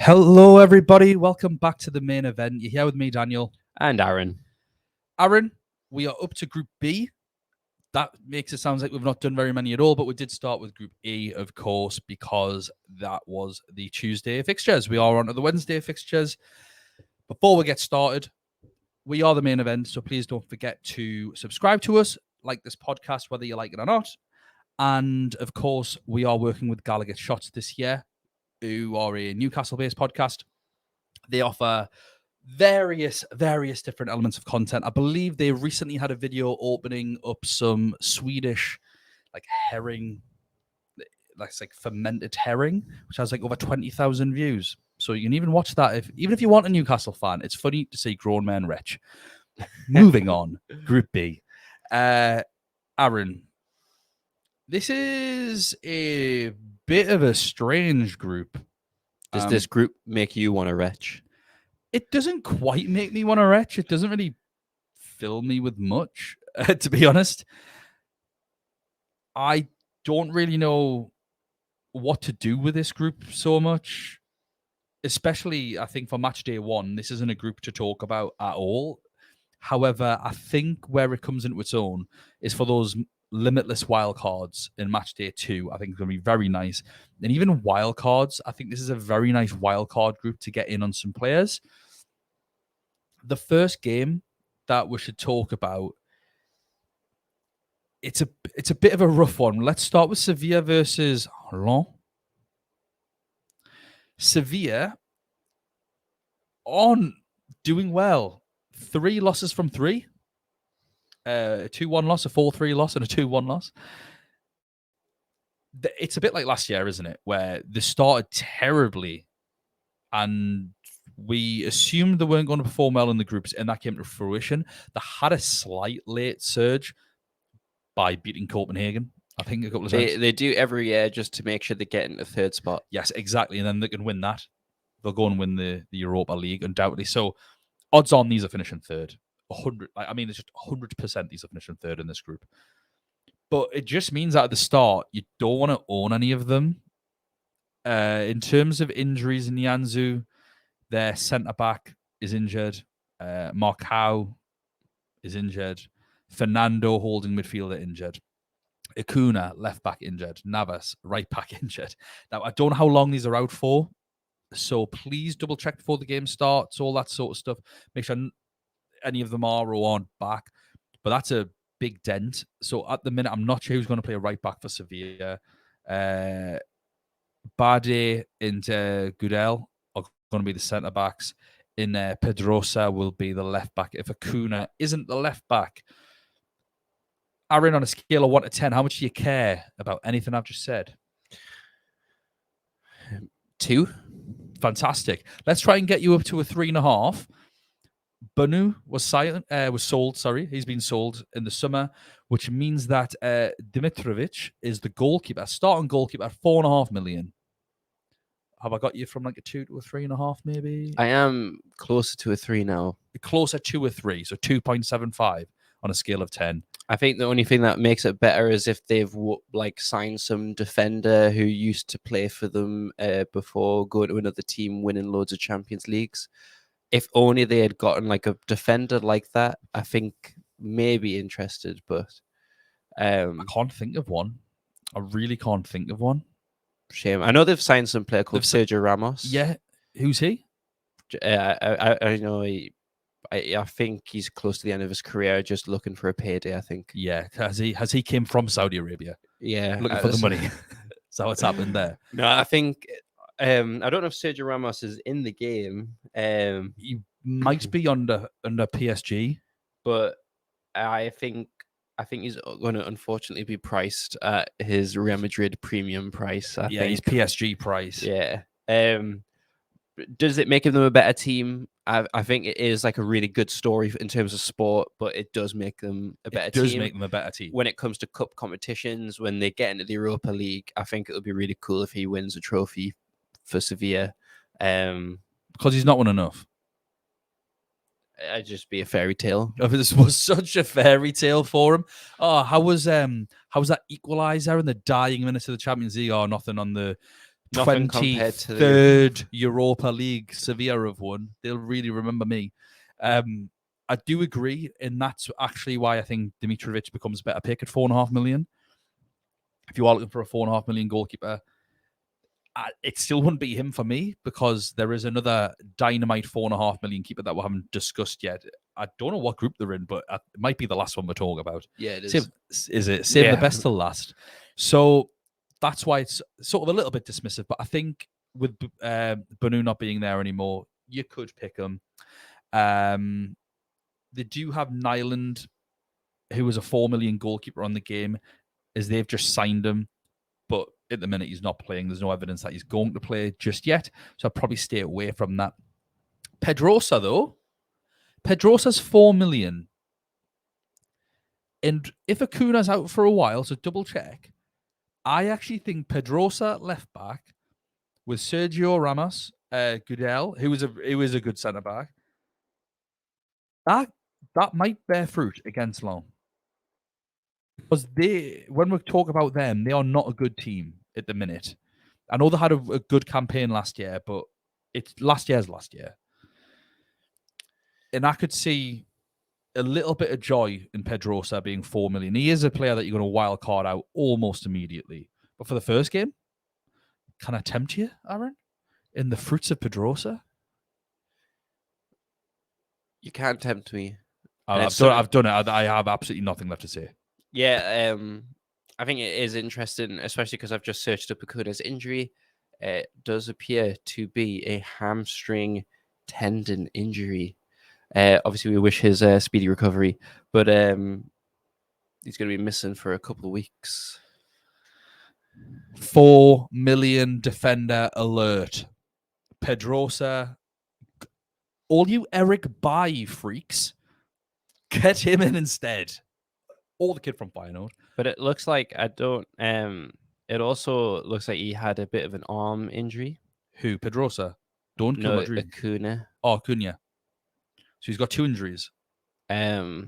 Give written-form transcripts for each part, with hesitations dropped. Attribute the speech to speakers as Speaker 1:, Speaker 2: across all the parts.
Speaker 1: Hello, everybody. Welcome back to the main event. You're here with me, Daniel.
Speaker 2: And Aaron.
Speaker 1: Aaron, we are up to Group B. That makes it sound like we've not done very many at all, but we did start with Group E, of course, because that was the Tuesday fixtures. We are on to the Wednesday fixtures. Before we get started, we are the main event, so please don't forget to subscribe to us, like this podcast, whether you like it or not. And, of course, we are working with Gallowgate Shots this year, who are a Newcastle-based podcast. They offer various different elements of content. I believe they recently had a video opening up some Swedish herring, that's like fermented herring, which has like over 20,000 views. So you can even watch that even if you want a Newcastle fan. It's funny to see grown men rich. Moving on, Group B. Aaron, this is a bit of a strange group.
Speaker 2: Does this group make you want to retch?
Speaker 1: It doesn't quite make me want to retch. It doesn't really fill me with much, to be honest. I don't really know what to do with this group so much, especially, I think, for match day one. This isn't a group to talk about at all. However, I think where it comes into its own is for those limitless wildcards in match day two. I think it's going to be very nice. And even wildcards, I think this is a very nice wildcard group to get in on some players. The first game that we should talk about, it's a bit of a rough one. Let's start with Sevilla versus Lens. Sevilla on doing well. 3 losses from 3. A 2-1 loss, a 4-3 loss, and a 2-1 loss. It's a bit like last year, isn't it? Where they started terribly and we assumed they weren't going to perform well in the groups, and that came to fruition. They had a slight late surge by beating Copenhagen, I think, a couple of times.
Speaker 2: They do every year just to make sure they get in the third spot.
Speaker 1: Yes, exactly. And then they can win that. They'll go and win the Europa League, undoubtedly. So odds on these are finishing third. 100. I mean, it's just 100% these are finishing third in this group. But it just means at the start, you don't want to own any of them. In terms of injuries in Nianzou, their centre-back is injured. Marcao is injured. Fernando, holding midfielder, injured. Acuna, left-back, injured. Navas, right-back, injured. Now, I don't know how long these are out for, so please double-check before the game starts, all that sort of stuff. Make sure any of them are or aren't back. But that's a big dent. So at the minute, I'm not sure who's going to play a right-back for Sevilla. Bade and Gudel are going to be the centre backs. In Pedrosa will be the left back. If Acuna isn't the left back, Aaron, on a scale of 1 to 10, how much do you care about anything I've just said?
Speaker 2: 2.
Speaker 1: Fantastic. Let's try and get you up to a 3.5. Banu was sold. Sorry, he's been sold in the summer, which means that Dimitrovic is the goalkeeper, starting goalkeeper at 4.5 million. Have I got you from like a 2 to a 3.5, maybe?
Speaker 2: I am closer to a 3 now.
Speaker 1: Closer to a 3, so 2.75 on a scale of 10.
Speaker 2: I think the only thing that makes it better is if they've signed some defender who used to play for them before going to another team, winning loads of Champions Leagues. If only they had gotten like a defender like that, I think maybe interested, but
Speaker 1: I can't think of one. I really can't think of one.
Speaker 2: Shame. I know they've signed some player called Sergio Ramos.
Speaker 1: Yeah, who's he?
Speaker 2: I know. I think he's close to the end of his career, just looking for a payday. I think.
Speaker 1: Yeah, has he came from Saudi Arabia?
Speaker 2: Yeah,
Speaker 1: looking for the money. Is that what's happened there?
Speaker 2: No, I think. I don't know if Sergio Ramos is in the game.
Speaker 1: He might be under PSG,
Speaker 2: but I think he's going to unfortunately be priced at his Real Madrid premium price. I think.
Speaker 1: His PSG price.
Speaker 2: Yeah. Does it make them a better team? I think it is like a really good story in terms of sport, but it does make them a better team.
Speaker 1: It does make them a better team.
Speaker 2: When it comes to cup competitions, when they get into the Europa League, I think it would be really cool if he wins a trophy for Sevilla.
Speaker 1: Because he's not won enough.
Speaker 2: It'd just be a fairy tale.
Speaker 1: This was such a fairy tale for him. Oh, how was that equaliser in the dying minutes of the Champions League? Oh, nothing on the
Speaker 2: Nothing compared to the
Speaker 1: 23rd Europa League Sevilla have won. They'll really remember me. I do agree, and that's actually why I think Dimitrovic becomes a better pick at 4.5 million. If you are looking for a 4.5 million goalkeeper, it still wouldn't be him for me because there is another dynamite 4.5 million keeper that we haven't discussed yet. I don't know what group they're in, but it might be the last one we're talking about.
Speaker 2: Yeah, it is.
Speaker 1: Is it? Save the best till last. So that's why it's sort of a little bit dismissive. But I think with Banu not being there anymore, you could pick him. They do have Nyland, who was a 4 million goalkeeper on the game, as they've just signed him. But at the minute, he's not playing. There's no evidence that he's going to play just yet. So I'd probably stay away from that. Pedrosa, though. Pedrosa's 4 million. And if Acuna's out for a while, so double check, I actually think Pedrosa left back with Sergio Ramos, Goodell, who was a good centre back. That might bear fruit against Lyon. Because when we talk about them, they are not a good team at the minute. I know they had a good campaign last year, but it's last year. And I could see a little bit of joy in Pedrosa being 4 million. He is a player that you're going to wild card out almost immediately. But for the first game, can I tempt you, Aaron? In the fruits of Pedrosa?
Speaker 2: You can't tempt me.
Speaker 1: I've done it. I have absolutely nothing left to say.
Speaker 2: Yeah, I think it is interesting, especially because I've just searched up Acuna's injury. It does appear to be a hamstring tendon injury. Obviously, we wish his speedy recovery, but he's going to be missing for a couple of weeks.
Speaker 1: 4 million defender alert. Pedrosa. All you Eric Bailly freaks, get him in instead. Or the kid from Feyenoord.
Speaker 2: But it looks like it also looks like he had a bit of an arm injury.
Speaker 1: Who? Pedrosa? Don't kill my dream.
Speaker 2: Acuna.
Speaker 1: Oh, Acuna. So he's got 2 injuries.
Speaker 2: That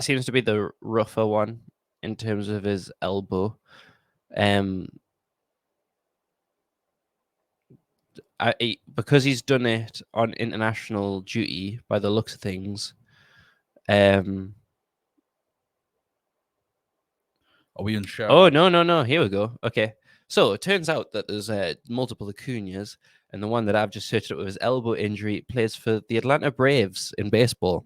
Speaker 2: seems to be the rougher one in terms of his elbow. Because he's done it on international duty, by the looks of things.
Speaker 1: Are we unsure?
Speaker 2: Oh, no. Here we go. Okay. So it turns out that there's multiple Acunas, and the one that I've just searched up with his elbow injury plays for the Atlanta Braves in baseball.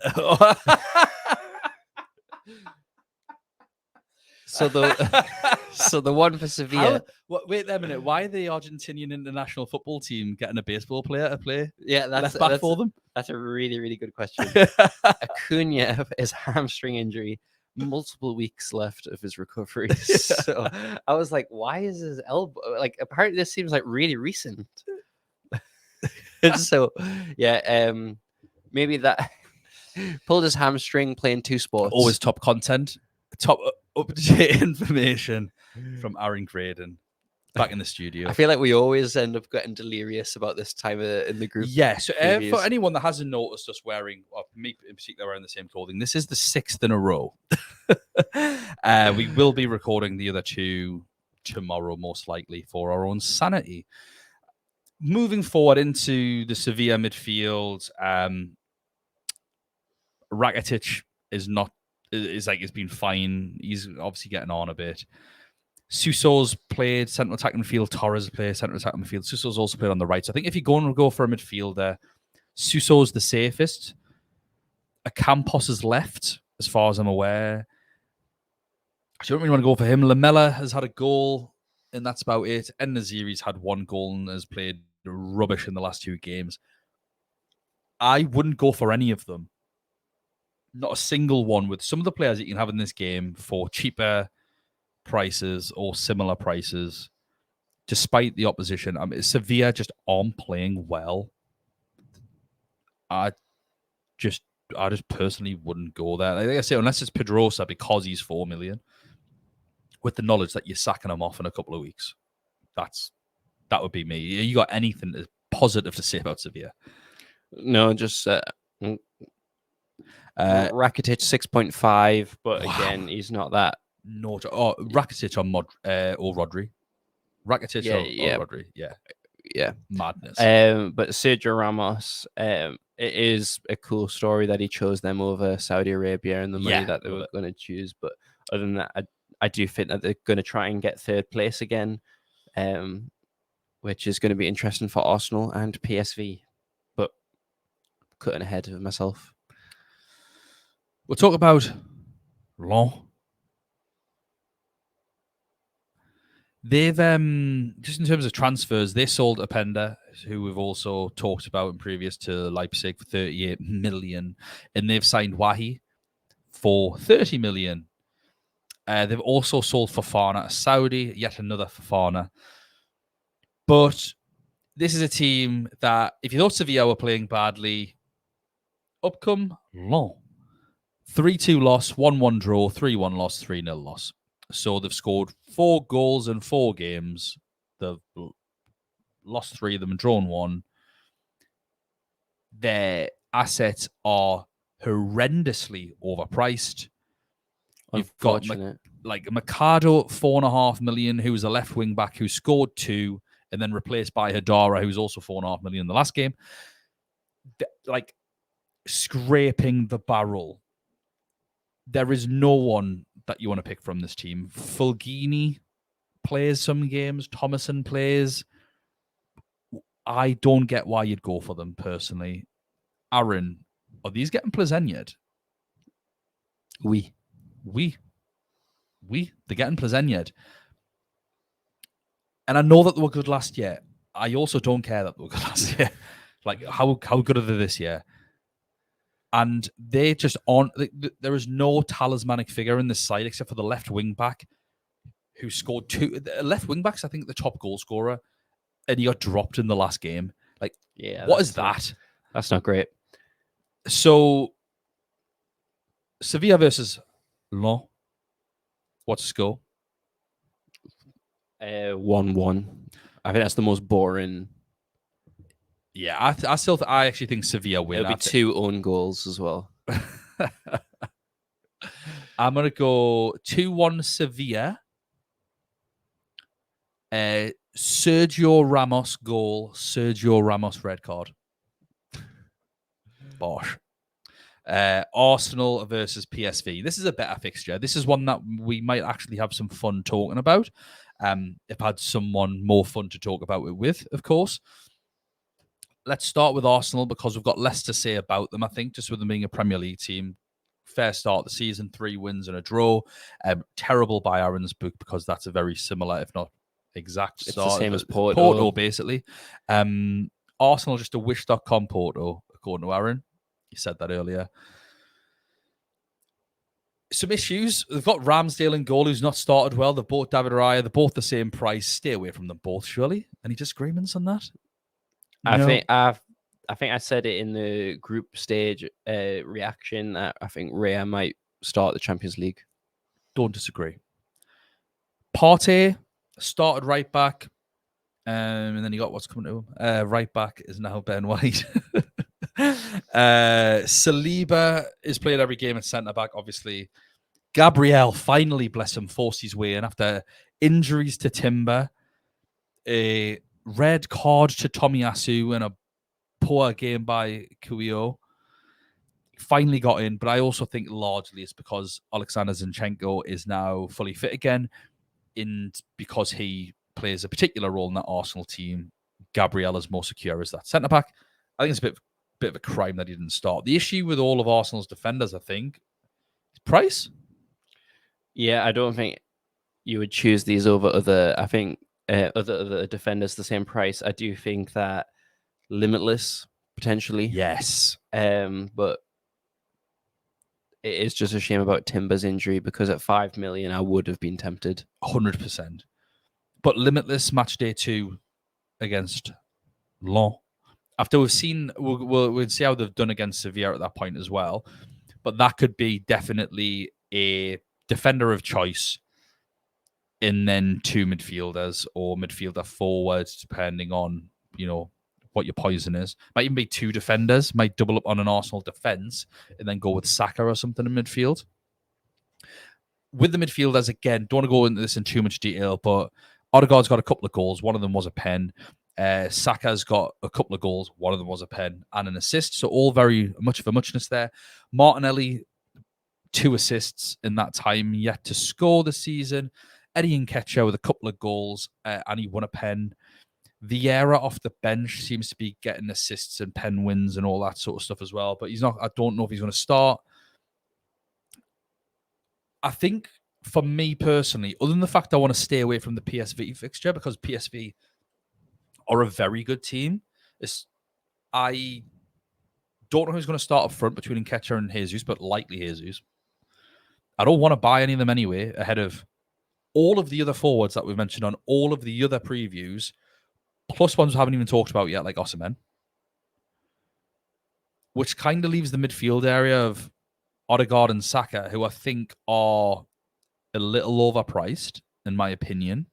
Speaker 2: So the one for Sevilla.
Speaker 1: Wait a minute. Why the Argentinian international football team getting a baseball player to play?
Speaker 2: Yeah,
Speaker 1: left back for them.
Speaker 2: That's a really, really good question. Acuna is hamstring injury, multiple weeks left of his recovery. So I was like, why is his elbow like? Apparently, this seems like really recent. So yeah, maybe that pulled his hamstring playing 2 sports.
Speaker 1: Always top content, top up-to-date information from Aaron Graydon back in the studio.
Speaker 2: I feel like we always end up getting delirious about this time in the group.
Speaker 1: Yeah, so for anyone that hasn't noticed us wearing, or me in particular wearing the same clothing, this is the 6th in a row. We will be recording the other 2 tomorrow, most likely, for our own sanity. Moving forward into the Sevilla midfield, Rakitic is been fine. He's obviously getting on a bit. Suso's played central attacking midfield. Torres played central attacking midfield. Suso's also played on the right. So I think if you're going to go for a midfielder, Suso's the safest. Campos is left, as far as I'm aware. I don't really want to go for him. Lamela has had a goal, and that's about it. And Naziri's had 1 goal and has played rubbish in the last 2 games. I wouldn't go for any of them. Not a single one with some of the players that you can have in this game for cheaper prices or similar prices, despite the opposition. Sevilla just aren't playing well. I just personally wouldn't go there. Like I say, unless it's Pedrosa because he's 4 million, with the knowledge that you're sacking him off in a couple of weeks. That would be me. You got anything positive to say about Sevilla?
Speaker 2: No, just Rakitic 6.5, but again, he's not that.
Speaker 1: Rakitic on or Rodri. Rakitic or Rodri.
Speaker 2: Yeah.
Speaker 1: Madness.
Speaker 2: But Sergio Ramos, it is a cool story that he chose them over Saudi Arabia and the money that they were going to choose. But other than that, I do think that they're going to try and get third place again, which is going to be interesting for Arsenal and PSV. But cutting ahead of myself.
Speaker 1: We'll talk about Lens. They've just in terms of transfers, they sold Openda, who we've also talked about in previous, to Leipzig for 38 million, and they've signed Wahi for 30 million. They've also sold Fofana to Saudi, yet another Fofana. But this is a team that, if you thought Sevilla were playing badly, up come Lens. 3-2 loss, 1-1 draw, 3-1 loss, 3-0 loss. So they've scored 4 goals in 4 games. They've lost 3 of them and drawn 1. Their assets are horrendously overpriced. You've got Mercado, 4.5 million, who was a left wing back who scored 2 and then replaced by Hadara, who's also 4.5 million in the last game. Like, scraping the barrel. There is no one that you want to pick from this team. Fulgini plays some games. Thomason plays. I don't get why you'd go for them, personally. Aaron, are these getting Plezeniad?
Speaker 2: Oui.
Speaker 1: They're getting Plezeniad. And I know that they were good last year. I also don't care that they were good last year. Like, how good are they this year? And they just aren't. There is no talismanic figure in this side except for the left wing back, who scored 2. The left wing back's, I think, the top goal scorer, and he got dropped in the last game. Like, what is that?
Speaker 2: That's not great.
Speaker 1: So, Sevilla versus Lens. What's the score?
Speaker 2: 1-1. I think that's the most boring.
Speaker 1: Yeah, I actually think Sevilla win.
Speaker 2: It'll be 2 own goals as well.
Speaker 1: I'm going to go 2-1 Sevilla. Sergio Ramos goal, Sergio Ramos red card. Bosh. Arsenal versus PSV. This is a better fixture. This is one that we might actually have some fun talking about. If I had someone more fun to talk about it with, of course. Let's start with Arsenal because we've got less to say about them, I think, just with them being a Premier League team. Fair start of the season, 3 wins and a draw. Terrible by Aaron's book because that's a very similar, if not exact start.
Speaker 2: It's the same as Porto.
Speaker 1: Porto, basically. Arsenal just a wish.com Porto, according to Aaron. He said that earlier. Some issues. They've got Ramsdale in goal, who's not started well. They've bought David Raya. They're both the same price. Stay away from them both, surely. Any disagreements on that?
Speaker 2: I think I said it in the group stage reaction that I think Raya might start the Champions League.
Speaker 1: Don't disagree. Partey started right back, and then you got what's coming to him. Right back is now Ben White. Saliba is played every game at centre back, obviously. Gabriel finally, bless him, forced his way in after injuries to Timber. A red card to Tomiyasu and a poor game by Kuyo. Finally got in, but I also think largely it's because Alexander Zinchenko is now fully fit again, and because he plays a particular role in that Arsenal team, Gabriel is more secure as that centre back. I think it's a bit of a crime that he didn't start. The issue with all of Arsenal's defenders, I think, is price.
Speaker 2: Yeah, I don't think you would choose these over other. I think other defenders the same price. I do think that Limitless potentially,
Speaker 1: yes,
Speaker 2: but it is just a shame about Timber's injury because at 5 million I would have been tempted
Speaker 1: 100%. But Limitless match day 2 against Lens. After we've seen, we'll see how they've done against Sevilla at that point as well. But that could be definitely a defender of choice, and then 2 midfielders or midfielder forwards, depending on, what your poison is. Might even be 2 defenders, might double up on an Arsenal defence and then go with Saka or something in midfield. With the midfielders, again, don't want to go into this in too much detail, but Odegaard's got a couple of goals. One of them was a pen. Saka's got a couple of goals. One of them was a pen and an assist. So all very much of a muchness there. Martinelli, 2 assists in that time, yet to score this season. Eddie Nketiah with a couple of goals, and he won a pen. Vieira off the bench seems to be getting assists and pen wins and all that sort of stuff as well. But he's not. I don't know if he's going to start. I think for me personally, other than the fact I want to stay away from the PSV fixture because PSV are a very good team, I don't know who's going to start up front between Nketiah and Jesus, but likely Jesus. I don't want to buy any of them anyway ahead of all of the other forwards that we've mentioned on all of the other previews, plus ones we haven't even talked about yet, like Osimhen, which kind of leaves the midfield area of Odegaard and Saka, who I think are a little overpriced, in my opinion.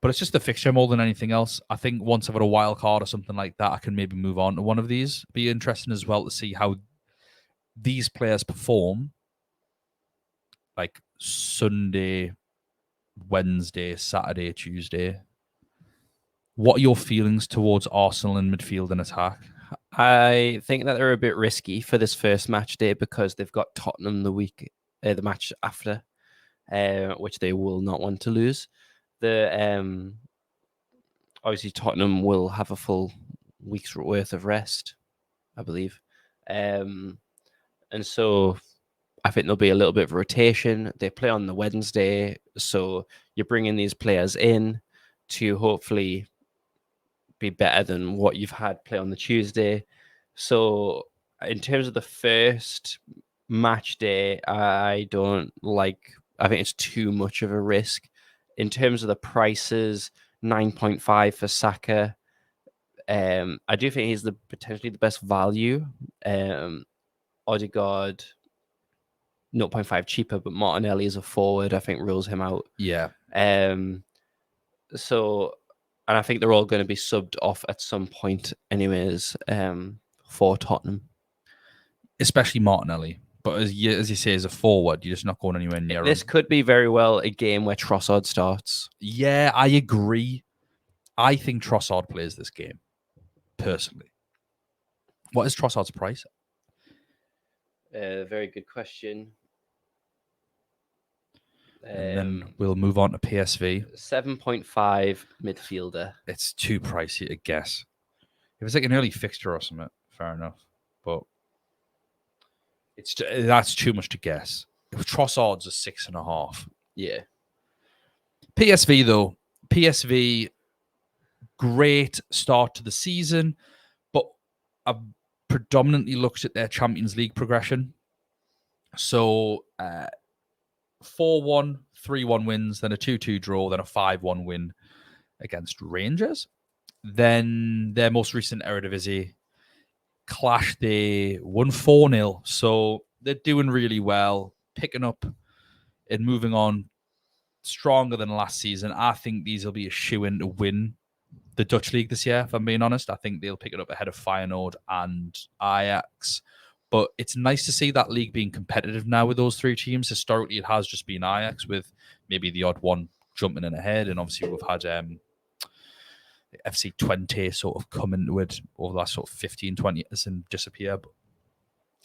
Speaker 1: But it's just the fixture more than anything else. I think once I've got a wild card or something like that, I can maybe move on to one of these. Be interesting as well to see how these players perform, like Sunday, Wednesday, Saturday, Tuesday. What are your feelings towards Arsenal in midfield and attack?
Speaker 2: I think that they're a bit risky for this first match day because they've got Tottenham the match after, which they will not want to lose. Obviously Tottenham will have a full week's worth of rest, I believe, and so I think there'll be a little bit of rotation. They play on the Wednesday, so you're bringing these players in to hopefully be better than what you've had play on the Tuesday. So in terms of the first match day, I think it's too much of a risk. In terms of the prices, 9.5 for Saka. I do think he's potentially the best value. Odegaard, 0.5 cheaper, but Martinelli is a forward. I think rules him out.
Speaker 1: Yeah.
Speaker 2: So, and I think they're all going to be subbed off at some point, anyways, for Tottenham.
Speaker 1: Especially Martinelli. But as you say, as a forward, you're just not going anywhere near
Speaker 2: This
Speaker 1: him.
Speaker 2: could be very well a game where Trossard starts.
Speaker 1: Yeah, I agree. I think Trossard plays this game, personally. What is Trossard's price?
Speaker 2: Very good question.
Speaker 1: And then we'll move on to PSV.
Speaker 2: 7.5 midfielder.
Speaker 1: It's too pricey to guess. If it's like an early fixture or something, fair enough. But that's too much to guess. If Trossard's a 6.5.
Speaker 2: Yeah.
Speaker 1: PSV, though. PSV, great start to the season, but I've predominantly looked at their Champions League progression. So 4-1, 3-1 wins, then a 2-2 draw, then a 5-1 win against Rangers. Then their most recent Eredivisie clash, they won 4-0. So they're doing really well, picking up and moving on stronger than last season. I think these will be a shoe-in to win the Dutch league this year, if I'm being honest. I think they'll pick it up ahead of Feyenoord and Ajax. But it's nice to see that league being competitive now with those 3 teams. Historically, it has just been Ajax with maybe the odd one jumping in ahead. And obviously, we've had FC Twente sort of come into it over the last sort of 15, 20 years and disappear. But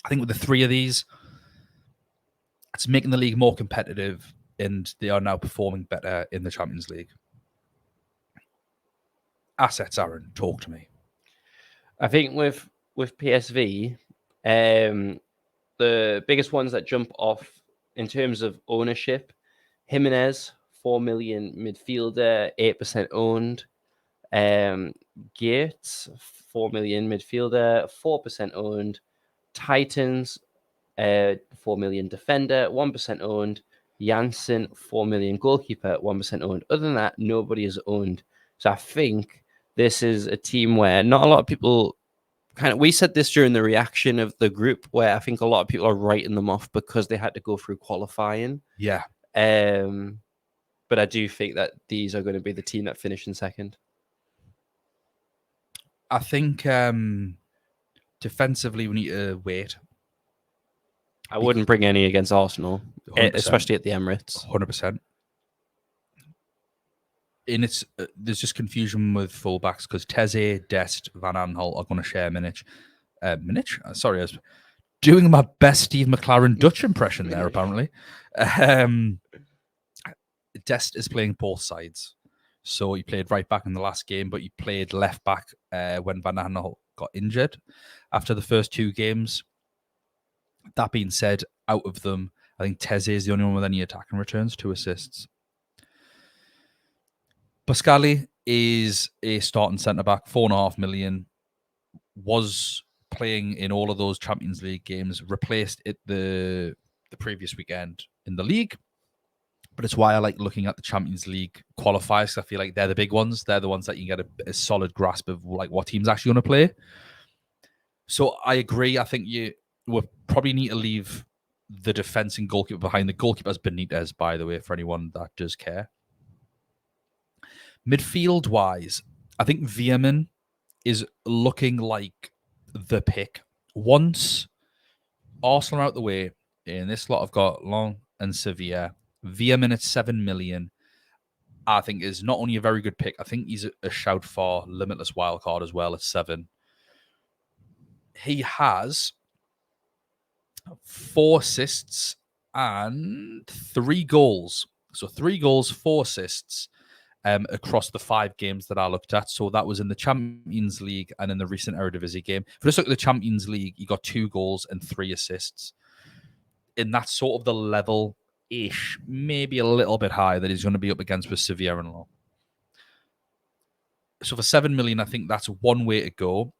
Speaker 1: I think with the 3 of these, it's making the league more competitive and they are now performing better in the Champions League. Assets, Aaron, talk to me.
Speaker 2: I think with PSV, the biggest ones that jump off in terms of ownership, Jimenez, 4 million midfielder, 8% owned. Gates, 4 million midfielder, 4% owned. Titans, 4 million defender, 1% owned. Janssen, 4 million goalkeeper, 1% owned. Other than that, nobody is owned. So I think this is a team where not a lot of people we said this during the reaction of the group, where I think a lot of people are writing them off because they had to go through qualifying.
Speaker 1: Yeah.
Speaker 2: But I do think that these are going to be the team that finish in second.
Speaker 1: I think defensively we need to wait.
Speaker 2: I wouldn't bring any against Arsenal,
Speaker 1: 100%.
Speaker 2: especially at the Emirates.
Speaker 1: 100%. there's just confusion with fullbacks because Teze, Dest, Van Aanholt are going to share Minich. Sorry, I was doing my best Steve McLaren Dutch impression there. Apparently, Dest is playing both sides, so he played right back in the last game, but he played left back when Van Aanholt got injured after the first 2 games. That being said, out of them, I think Teze is the only one with any attacking returns, 2 assists. Pascali is a starting centre-back, 4.5 million, was playing in all of those Champions League games, replaced it the previous weekend in the league. But it's why I like looking at the Champions League qualifiers, 'cause I feel like they're the big ones. They're the ones that you can get a solid grasp of like what team's actually going to play. So I agree. I think you will probably need to leave the defense and goalkeeper behind. The goalkeeper's Benitez, by the way, for anyone that does care. Midfield wise, I think Veerman is looking like the pick. Once Arsenal are out the way, and this lot have got Long and Sevilla, Veerman at 7 million, I think is not only a very good pick, I think he's a shout for limitless wildcard as well at 7. He has 4 assists and 3 goals. So 3 goals, 4 assists across the 5 games that I looked at. So that was in the Champions League and in the recent Eredivisie game. If we just look at the Champions League, he got 2 goals and 3 assists. And that's sort of the level-ish, maybe a little bit higher that he's going to be up against with Sevilla and Lyon. So for 7 million, I think that's one way to go.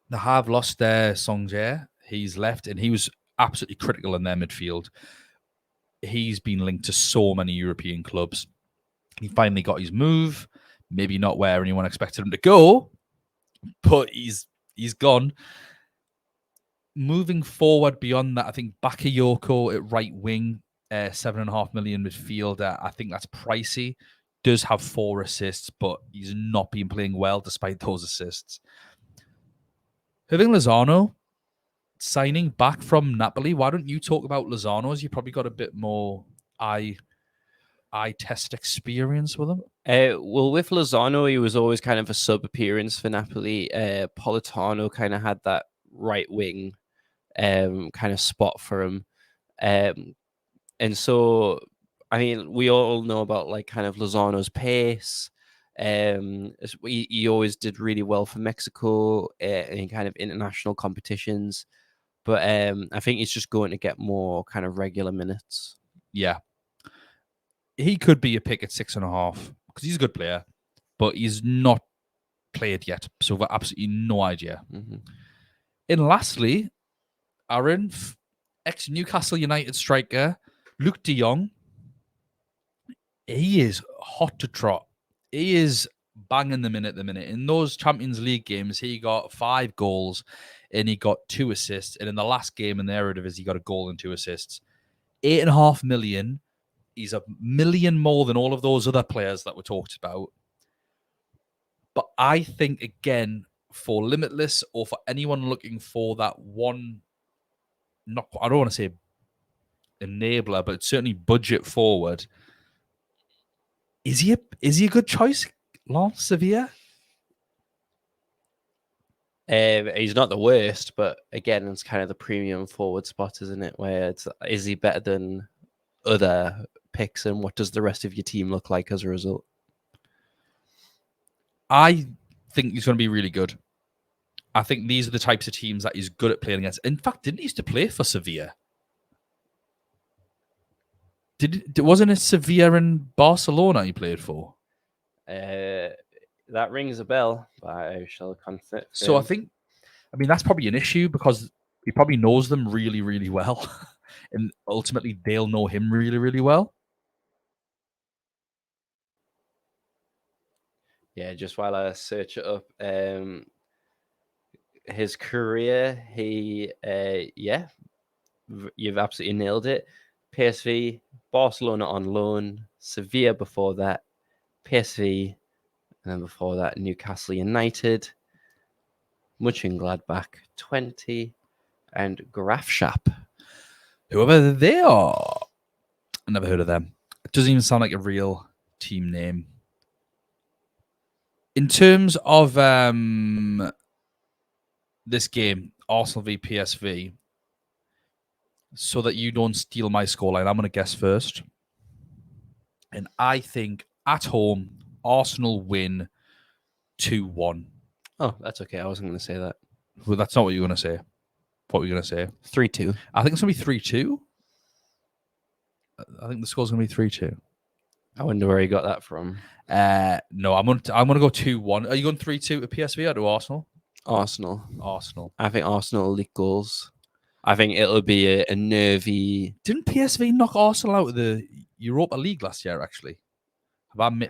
Speaker 1: They have lost their Songjae. He's left, and he was absolutely critical in their midfield. He's been linked to so many European clubs. He finally got his move. Maybe not where anyone expected him to go, but he's gone. Moving forward beyond that, I think Bakayoko at right wing, 7.5 million midfielder. I think that's pricey. Does have 4 assists, but he's not been playing well despite those assists. Having Lozano signing back from Napoli, why don't you talk about Lozano, as you probably got a bit more eye test experience with him?
Speaker 2: Well, with Lozano, he was always kind of a sub appearance for Napoli. Politano kind of had that right wing kind of spot for him. And so, I mean, we all know about like kind of Lozano's pace. He always did really well for Mexico in kind of international competitions. But I think he's just going to get more kind of regular minutes.
Speaker 1: Yeah. He could be a pick at 6.5 because he's a good player, but he's not played yet. So we've got absolutely no idea.
Speaker 2: Mm-hmm.
Speaker 1: And lastly, Aaron, ex-Newcastle United striker, Luke de Jong. He is hot to trot. He is banging them in at the minute. In those Champions League games, he got 5 goals and he got 2 assists. And in the last game in the Eredivisie, he got a goal and 2 assists. 8.5 million. He's a million more than all of those other players that were talked about. But I think, again, for Limitless or for anyone looking for that one, I don't want to say enabler, but certainly budget forward, is he a good choice, Lance Sevilla?
Speaker 2: He's not the worst, but again, it's kind of the premium forward spot, isn't it? Where is he better than other picks, and what does the rest of your team look like as a result?
Speaker 1: I think he's going to be really good. I think these are the types of teams that he's good at playing against. In fact, didn't he used to play for Sevilla? Wasn't it Sevilla and Barcelona he played for?
Speaker 2: That rings a bell, but I shall confirm.
Speaker 1: So I mean, that's probably an issue because he probably knows them really, really well. And ultimately, they'll know him really, really well.
Speaker 2: Yeah, just while I search it up, his career, you've absolutely nailed it. PSV, Barcelona on loan, Sevilla before that, PSV, and then before that, Newcastle United, Mönchengladbach 20, and Graafschap.
Speaker 1: Whoever they are. I never heard of them. It doesn't even sound like a real team name. In terms of this game, Arsenal v PSV, so that you don't steal my scoreline, I'm going to guess first. And I think at home, Arsenal win 2-1.
Speaker 2: Oh, that's okay. I wasn't going to say that.
Speaker 1: Well, that's not what you're going to say. What were you going to say?
Speaker 2: 3-2.
Speaker 1: I think it's going to be 3-2. I think the score's going to be 3-2.
Speaker 2: I wonder where he got that from.
Speaker 1: No, I'm going to go 2-1. Are you going 3-2 to PSV or to Arsenal?
Speaker 2: Arsenal.
Speaker 1: Arsenal.
Speaker 2: I think Arsenal will leak goals. I think it'll be a nervy.
Speaker 1: Didn't PSV knock Arsenal out of the Europa League last year, actually? I don't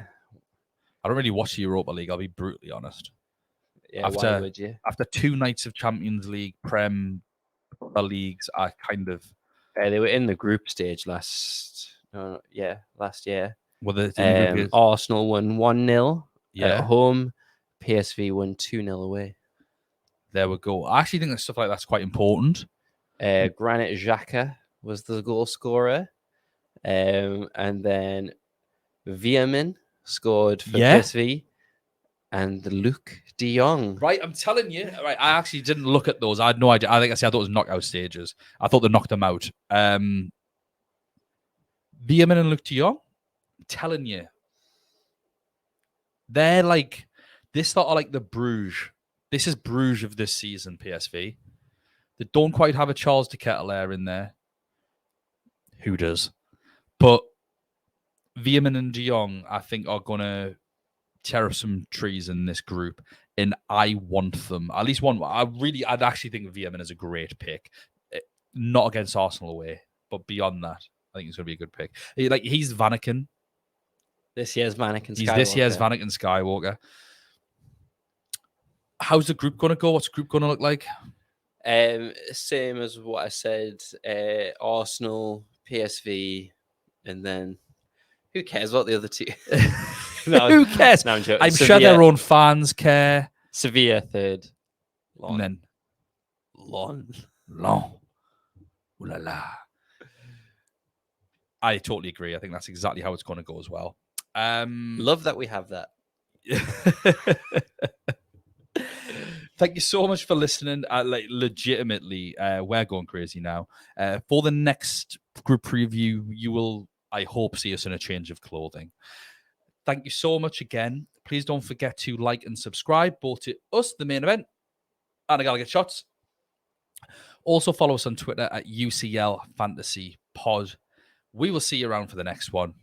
Speaker 1: really watch the Europa League, I'll be brutally honest.
Speaker 2: Yeah, why would you?
Speaker 1: After 2 nights of Champions League, Prem, leagues, I kind of...
Speaker 2: They were in the group stage last year.
Speaker 1: Well, the
Speaker 2: Arsenal won 1-0
Speaker 1: Yeah.
Speaker 2: at home. PSV won 2-0 away.
Speaker 1: There we go. I actually think that stuff like that's quite important.
Speaker 2: Granit Xhaka was the goal scorer. And then Vierman scored for PSV. And Luke de Jong.
Speaker 1: Right, I'm telling you. Right, I actually didn't look at those. I had no idea. I thought it was knockout stages. I thought they knocked them out. Vierman and Luke de Jong, I'm telling you. They're like, this sort of like the Bruges. This is Bruges of this season, PSV. They don't quite have a Charles de Ketelaere in there. Who does? But Vierman and de Jong, I think, are going to tear up some trees in this group, and I want them. At least one. I'd actually think Vierman is a great pick. Not against Arsenal away, but beyond that, I think it's going to be a good pick. He's Vanaken.
Speaker 2: This year's Vanaken Skywalker.
Speaker 1: He's this year's Vanaken Skywalker. How's the group going to go? What's the group going to look like?
Speaker 2: Same as what I said. Arsenal, PSV, and then who cares what the other two?
Speaker 1: No, who cares?
Speaker 2: No,
Speaker 1: I'm sure their own fans care.
Speaker 2: Sevilla third.
Speaker 1: And then
Speaker 2: Long.
Speaker 1: Ooh la la. I totally agree. I think that's exactly how it's going to go as well.
Speaker 2: Love that we have that.
Speaker 1: Thank you so much for listening. Legitimately, we're going crazy now. For the next group preview, you will, I hope, see us in a change of clothing. Thank you so much again. Please don't forget to like and subscribe, both to us, the main event, and the Gallowgate Shots. Also follow us on Twitter at UCL Fantasy Pod. We will see you around for the next one.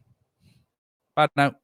Speaker 1: Bye now.